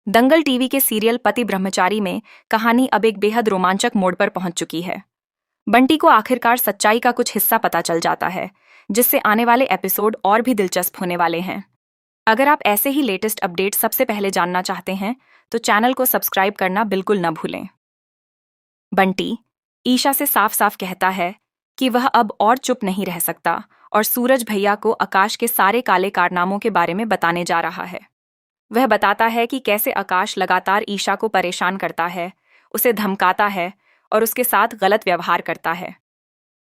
दंगल TV के serial पति ब्रह्मचारी में कहानी अब एक बेहद रोमांचक मोड़ पर पहुंच चुकी है। बंटी को आखिरकार सच्चाई का कुछ हिस्सा पता चल जाता है, जिससे आने वाले एपिसोड और भी दिलचस्प होने वाले हैं। अगर आप ऐसे ही लेटेस्ट अपडेट सबसे पहले जानना चाहते हैं तो चैनल को सब्सक्राइब करना बिल्कुल न भूलें। बंटी ईशा से साफ साफ कहता है कि वह अब और चुप नहीं रह सकता और सूरज भैया को आकाश के सारे काले कारनामों के बारे में बताने जा रहा है। वह बताता है कि कैसे आकाश लगातार ईशा को परेशान करता है, उसे धमकाता है और उसके साथ गलत व्यवहार करता है।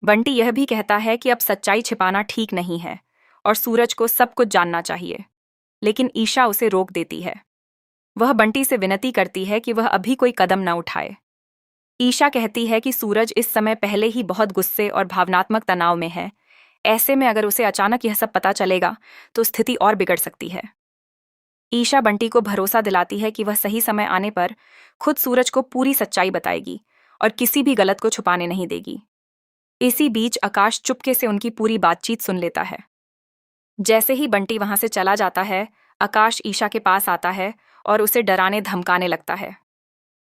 बंटी यह भी कहता है कि अब सच्चाई छिपाना ठीक नहीं है और सूरज को सब कुछ जानना चाहिए, लेकिन ईशा उसे रोक देती है। वह बंटी से विनती करती है कि वह अभी कोई कदम न उठाए। ईशा कहती है कि सूरज इस समय पहले ही बहुत गुस्से और भावनात्मक तनाव में है। ऐसे में अगर उसे अचानक यह सब पता चलेगा तो स्थिति और बिगड़ सकती है। ईशा बंटी को भरोसा दिलाती है कि वह सही समय आने पर खुद सूरज को पूरी सच्चाई बताएगी और किसी भी गलत को छुपाने नहीं देगी। इसी बीच आकाश चुपके से उनकी पूरी बातचीत सुन लेता है। जैसे ही बंटी वहां से चला जाता है, आकाश ईशा के पास आता है और उसे डराने धमकाने लगता है।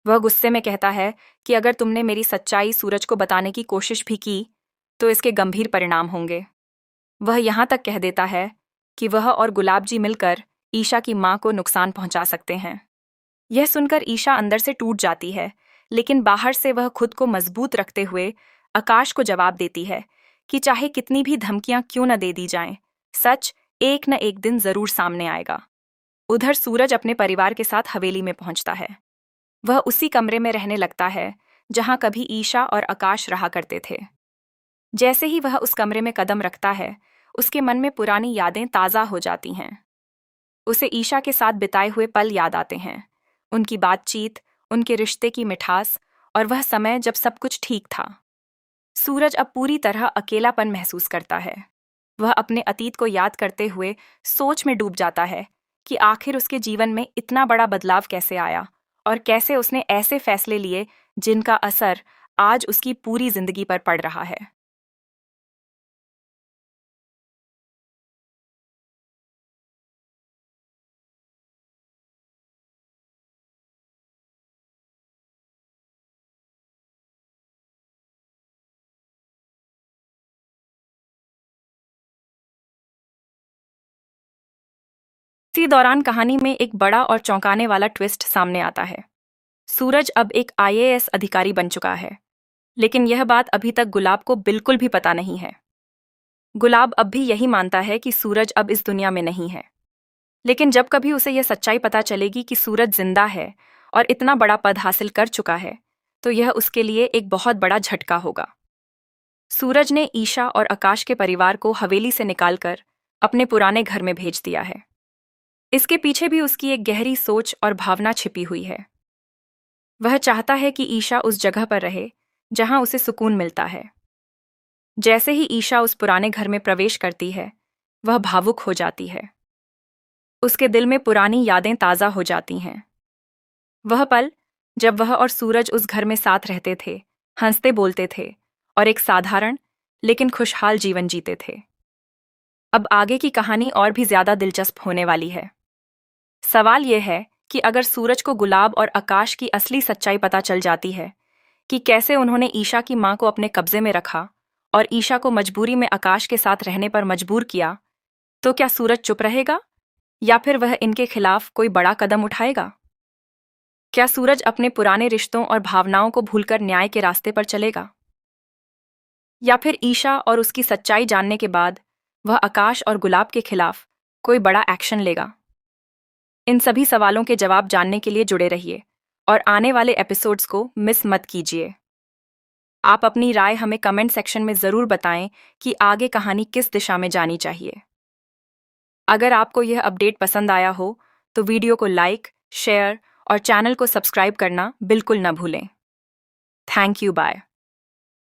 वह गुस्से में कहता है कि अगर तुमने मेरी सच्चाई सूरज को बताने की कोशिश भी की तो इसके गंभीर परिणाम होंगे। वह यहाँ तक कह देता है कि वह और गुलाब जी मिलकर ईशा की मां को नुकसान पहुंचा सकते हैं। यह सुनकर ईशा अंदर से टूट जाती है, लेकिन बाहर से वह खुद को मजबूत रखते हुए आकाश को जवाब देती है कि चाहे कितनी भी धमकियां क्यों न दे दी जाएं, सच एक न एक दिन जरूर सामने आएगा। उधर सूरज अपने परिवार के साथ हवेली में पहुंचता है। वह उसी कमरे में रहने लगता है जहां कभी ईशा और आकाश रहा करते थे। जैसे ही वह उस कमरे में कदम रखता है, उसके मन में पुरानी यादें ताज़ा हो जाती हैं। उसे ईशा के साथ बिताए हुए पल याद आते हैं, उनकी बातचीत, उनके रिश्ते की मिठास और वह समय जब सब कुछ ठीक था। सूरज अब पूरी तरह अकेलापन महसूस करता है। वह अपने अतीत को याद करते हुए सोच में डूब जाता है कि आखिर उसके जीवन में इतना बड़ा बदलाव कैसे आया और कैसे उसने ऐसे फैसले लिए जिनका असर आज उसकी पूरी जिंदगी पर पड़ रहा है। इसी दौरान कहानी में एक बड़ा और चौंकाने वाला ट्विस्ट सामने आता है। सूरज अब एक आईएएस अधिकारी बन चुका है, लेकिन यह बात अभी तक गुलाब को बिल्कुल भी पता नहीं है। गुलाब अब भी यही मानता है कि सूरज अब इस दुनिया में नहीं है, लेकिन जब कभी उसे यह सच्चाई पता चलेगी कि सूरज जिंदा है और इतना बड़ा पद हासिल कर चुका है, तो यह उसके लिए एक बहुत बड़ा झटका होगा। सूरज ने ईशा और आकाश के परिवार को हवेली से निकालकर अपने पुराने घर में भेज दिया है। इसके पीछे भी उसकी एक गहरी सोच और भावना छिपी हुई है। वह चाहता है कि ईशा उस जगह पर रहे जहां उसे सुकून मिलता है। जैसे ही ईशा उस पुराने घर में प्रवेश करती है, वह भावुक हो जाती है। उसके दिल में पुरानी यादें ताज़ा हो जाती हैं। वह पल जब वह और सूरज उस घर में साथ रहते थे, हंसते बोलते थे और एक साधारण लेकिन खुशहाल जीवन जीते थे। अब आगे की कहानी और भी ज्यादा दिलचस्प होने वाली है। सवाल यह है कि अगर सूरज को गुलाब और आकाश की असली सच्चाई पता चल जाती है कि कैसे उन्होंने ईशा की मां को अपने कब्जे में रखा और ईशा को मजबूरी में आकाश के साथ रहने पर मजबूर किया, तो क्या सूरज चुप रहेगा या फिर वह इनके खिलाफ कोई बड़ा कदम उठाएगा? क्या सूरज अपने पुराने रिश्तों और भावनाओं को भूलकर न्याय के रास्ते पर चलेगा, या फिर ईशा और उसकी सच्चाई जानने के बाद वह आकाश और गुलाब के खिलाफ कोई बड़ा एक्शन लेगा? इन सभी सवालों के जवाब जानने के लिए जुड़े रहिए और आने वाले एपिसोड्स को मिस मत कीजिए। आप अपनी राय हमें कमेंट सेक्शन में ज़रूर बताएं कि आगे कहानी किस दिशा में जानी चाहिए। अगर आपको यह अपडेट पसंद आया हो तो वीडियो को लाइक, शेयर और चैनल को सब्सक्राइब करना बिल्कुल न भूलें। Thank you, bye.